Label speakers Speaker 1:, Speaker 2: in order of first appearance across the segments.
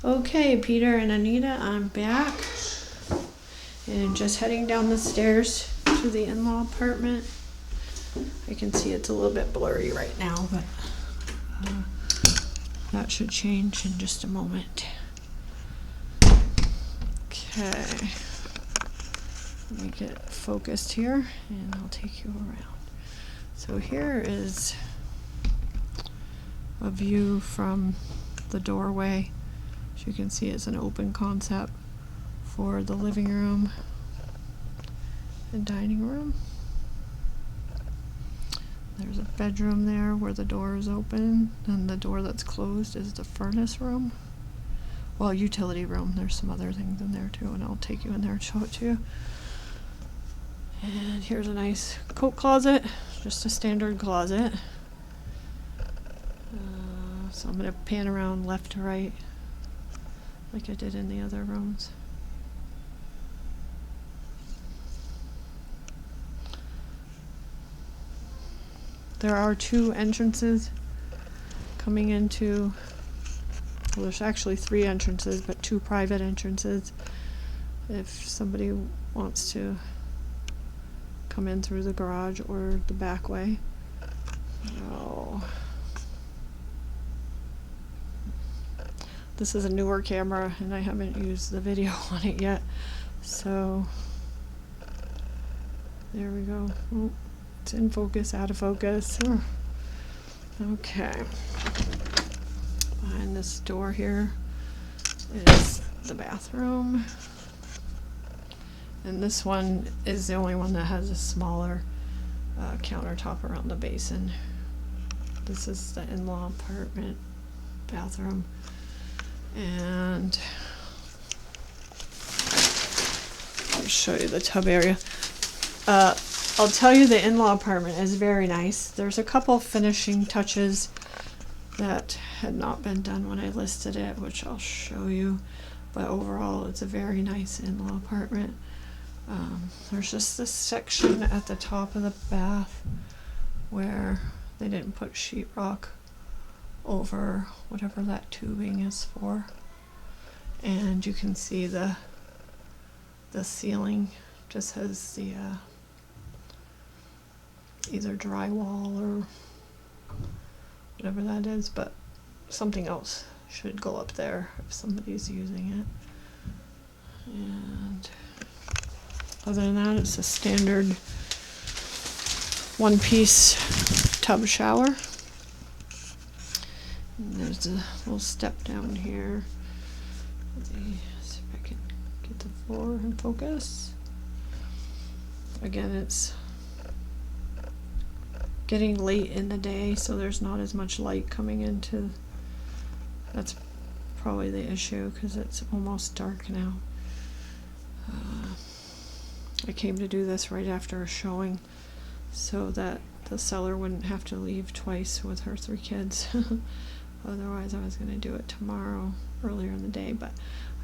Speaker 1: Okay, Peter and Anita, I'm back and just heading down the stairs to the in-law apartment. I can see it's a little bit blurry right now, but that should change in just a moment. Okay, let me get focused here and I'll take you around. So here is a view from the doorway. As you can see, it's an open concept for the living room and dining room. There's a bedroom there where the door is open, and the door that's closed is the furnace room. Well, utility room. There's some other things in there too, and I'll take you in there and show it to you. And here's a nice coat closet, just a standard closet. So I'm going to pan around left to right like I did in the other rooms. There are two entrances coming into, well, there's actually three entrances, but two private entrances if somebody wants to come in through the garage or the back way. Oh. This is a newer camera and I haven't used the video on it yet, so there we go. Oh, it's in focus, out of focus. Oh. Okay. Behind this door here is the bathroom, and this one is the only one that has a smaller countertop around the basin. This is the in-law apartment bathroom. And I'll show you the tub area. I'll tell you, the in-law apartment is very nice. There's a couple finishing touches that had not been done when I listed it, which I'll show you. But overall, it's a very nice in-law apartment. There's just this section at the top of the bath where they didn't put sheetrock over whatever that tubing is for, and you can see the ceiling just has the either drywall or whatever that is, but something else should go up there if somebody's using it. And other than that, it's a standard one-piece tub shower. And there's a little step down here. Let's see if I can get the floor in focus. Again, it's getting late in the day, so there's not as much light coming into. That's probably the issue because it's almost dark now. I came to do this right after a showing so that the seller wouldn't have to leave twice with her 3 kids. Otherwise, I was going to do it tomorrow, earlier in the day, but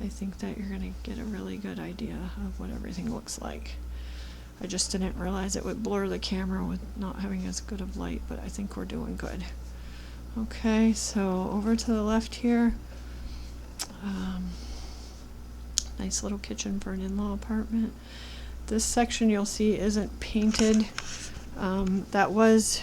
Speaker 1: I think that you're going to get a really good idea of what everything looks like. I just didn't realize it would blur the camera with not having as good of light, but I think we're doing good. Okay, so over to the left here, nice little kitchen for an in-law apartment. This section you'll see isn't painted. That was,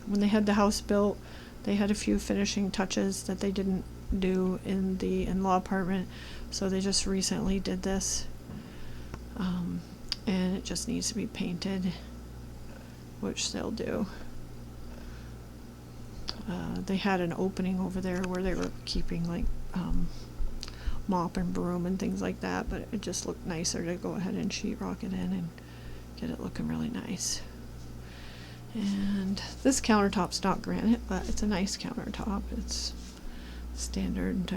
Speaker 1: when they had the house built, they had a few finishing touches that they didn't do in the in-law apartment, so they just recently did this, and it just needs to be painted, which they'll do. They had an opening over there where they were keeping like mop and broom and things like that, but it just looked nicer to go ahead and sheetrock it in and get it looking really nice. And this countertop's not granite, but it's a nice countertop. It's standard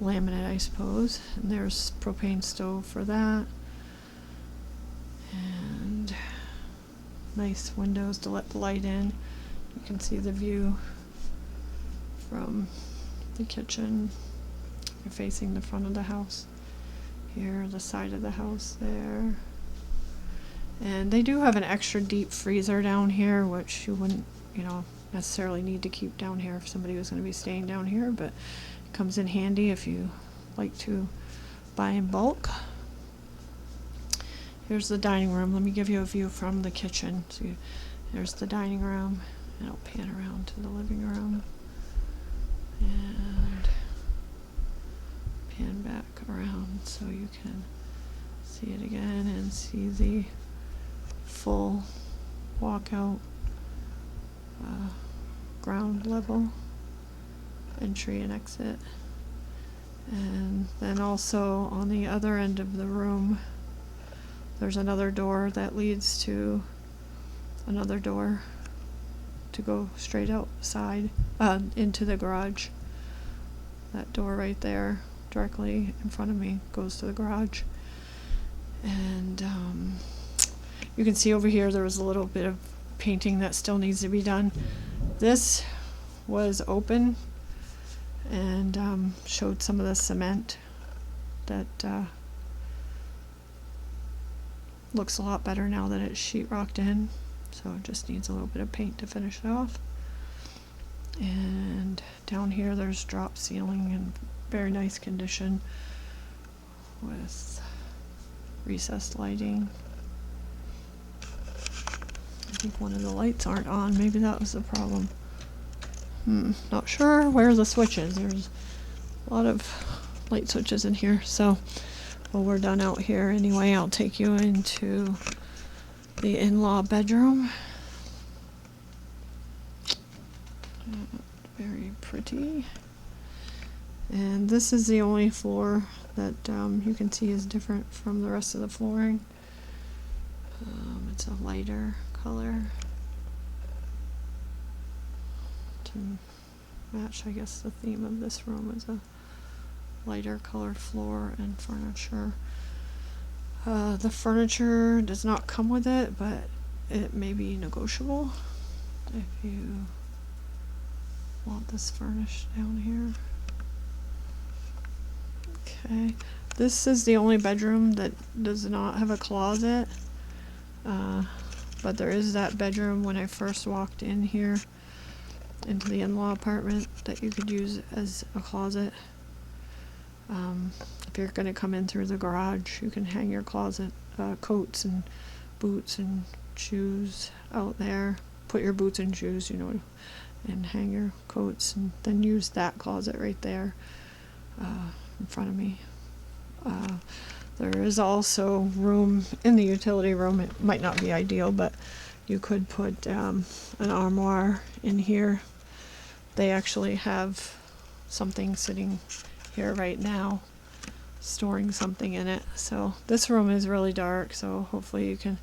Speaker 1: laminate, I suppose. And there's propane stove for that. And nice windows to let the light in. You can see the view from the kitchen. You're facing the front of the house. Here, the side of the house there. And they do have an extra deep freezer down here, which you wouldn't, necessarily need to keep down here if somebody was going to be staying down here, but it comes in handy if you like to buy in bulk. Here's the dining room. Let me give you a view from the kitchen. So there's the dining room, and I'll pan around to the living room and pan back around so you can see it again and see the full walkout ground level entry and exit. And then also on the other end of the room there's another door that leads to another door to go straight outside into the garage. That door right there directly in front of me goes to the garage. And you can see over here there was a little bit of painting that still needs to be done. This was open and showed some of the cement that looks a lot better now that it's sheetrocked in, so it just needs a little bit of paint to finish it off. And down here there's drop ceiling in very nice condition with recessed lighting. I think one of the lights aren't on. Maybe that was the problem. Not sure where the switch is. There's a lot of light switches in here. So, well, we're done out here anyway. I'll take you into the in-law bedroom. Very pretty. And this is the only floor that you can see is different from the rest of the flooring. It's a lighter color to match, I guess, the theme of this room is a lighter colored floor and furniture. The furniture does not come with it, but it may be negotiable if you want this furnished down here. Okay, this is the only bedroom that does not have a closet, but there is that bedroom when I first walked in here into the in-law apartment that you could use as a closet. If you're going to come in through the garage, you can hang your closet coats and boots and shoes out there. Put your boots and shoes, and hang your coats, and then use that closet right there in front of me. There is also room in the utility room. It might not be ideal, but you could put an armoire in here. They actually have something sitting here right now storing something in it. So this room is really dark, so hopefully you can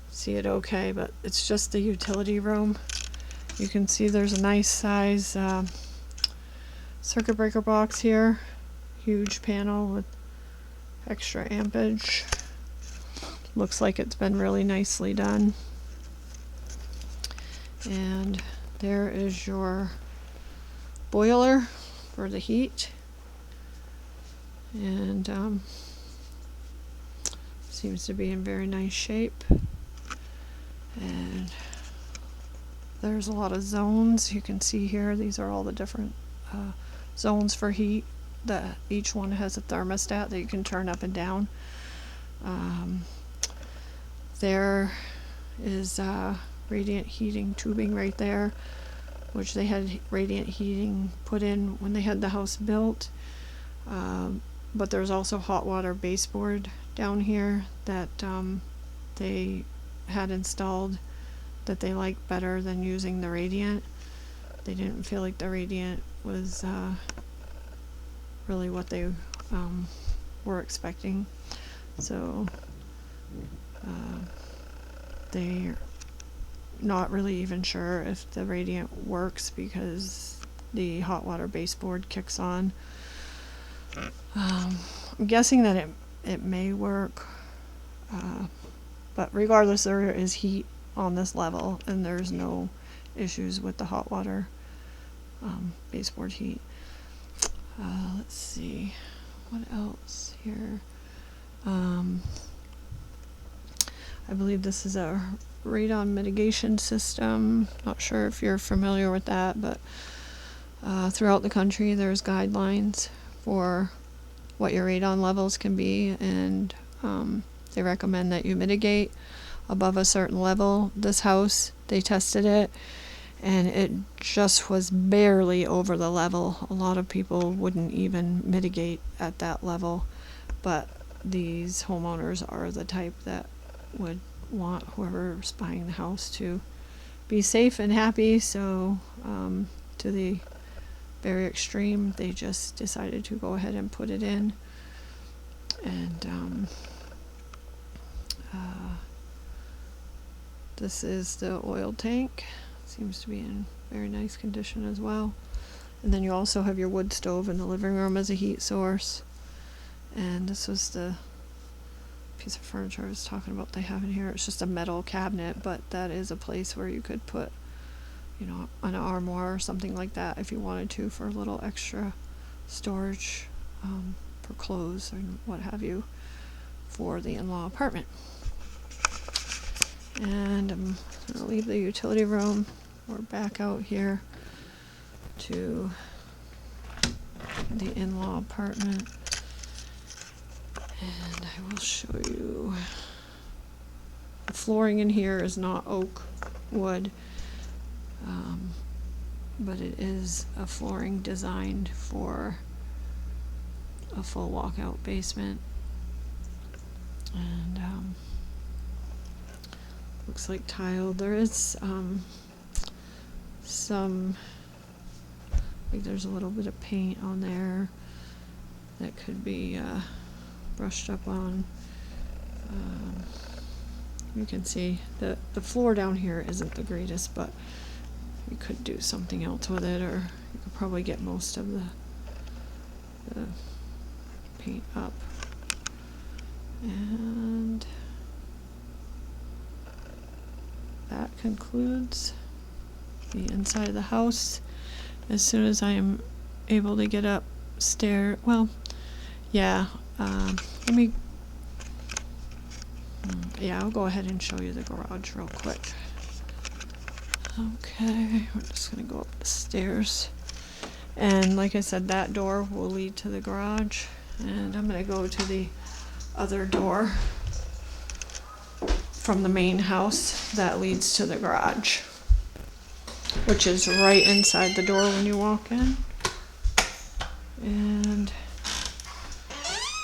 Speaker 1: see it okay, but it's just the utility room. You can see there's a nice size circuit breaker box here, huge panel with extra ampage. Looks like it's been really nicely done. And there is your boiler for the heat, and seems to be in very nice shape. And there's a lot of zones you can see here. These are all the different zones for heat. That each one has a thermostat that you can turn up and down. There is radiant heating tubing right there, which they had radiant heating put in when they had the house built. But there's also hot water baseboard down here that they had installed that they liked better than using the radiant. They didn't feel like the radiant was really what they were expecting, so they're not really even sure if the radiant works because the hot water baseboard kicks on. I'm guessing that it may work, but regardless, there is heat on this level and there's no issues with the hot water baseboard heat. Let's see what else here. I believe this is a radon mitigation system. Not sure if you're familiar with that, but Throughout the country, there's guidelines for what your radon levels can be, and they recommend that you mitigate above a certain level. This house, they tested it, and it just was barely over the level. A lot of people wouldn't even mitigate at that level, but these homeowners are the type that would want whoever's buying the house to be safe and happy, so to the very extreme, they just decided to go ahead and put it in. And this is the oil tank. Seems to be in very nice condition as well. And then you also have your wood stove in the living room as a heat source. And this was the piece of furniture I was talking about they have in here. It's just a metal cabinet, but that is a place where you could put, you know, an armoire or something like that if you wanted to, for a little extra storage for clothes and what have you for the in-law apartment. And I'm going to leave the utility room. We're back out here to the in-law apartment, and I will show you. The flooring in here is not oak wood, but it is a flooring designed for a full walkout basement. And looks like tile. There is some, like there's a little bit of paint on there that could be brushed up on. You can see that the floor down here isn't the greatest, but you could do something else with it, or you could probably get most of the paint up. And that concludes the inside of the house. As soon as I am able to get upstairs, well, yeah, I'll go ahead and show you the garage real quick. Okay, we're just gonna go up the stairs, and like I said, that door will lead to the garage, and I'm gonna go to the other door from the main house that leads to the garage, which is right inside the door when you walk in. And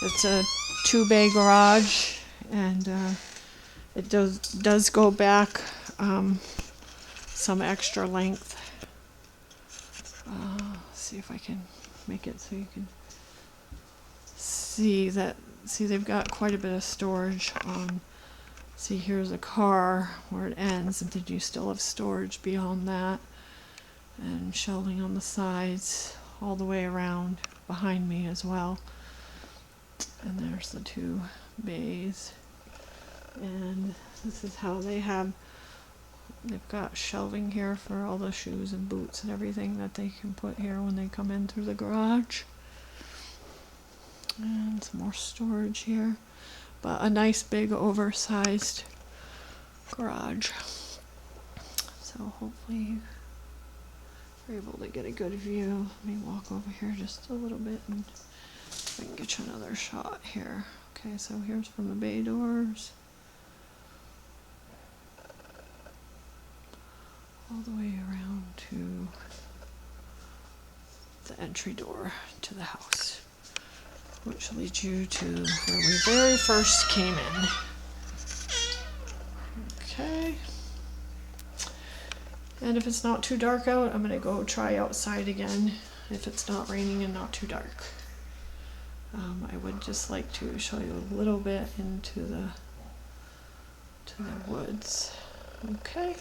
Speaker 1: it's a 2-bay garage, and it does go back some extra length. See if I can make it so you can see that. See, they've got quite a bit of storage on. See, here's a car where it ends, and then you still have storage beyond that, and shelving on the sides all the way around behind me as well. And there's the 2 bays, and this is how they've got shelving here for all the shoes and boots and everything that they can put here when they come in through the garage. And some more storage here, but a nice big oversized garage. So hopefully you're able to get a good view. Let me walk over here just a little bit and I can get you another shot here. Okay, so here's from the bay doors all the way around to the entry door to the house, which leads you to where we very first came in. Okay. And if it's not too dark out, I'm going to go try outside again if it's not raining and not too dark. I would just like to show you a little bit into the woods. Okay.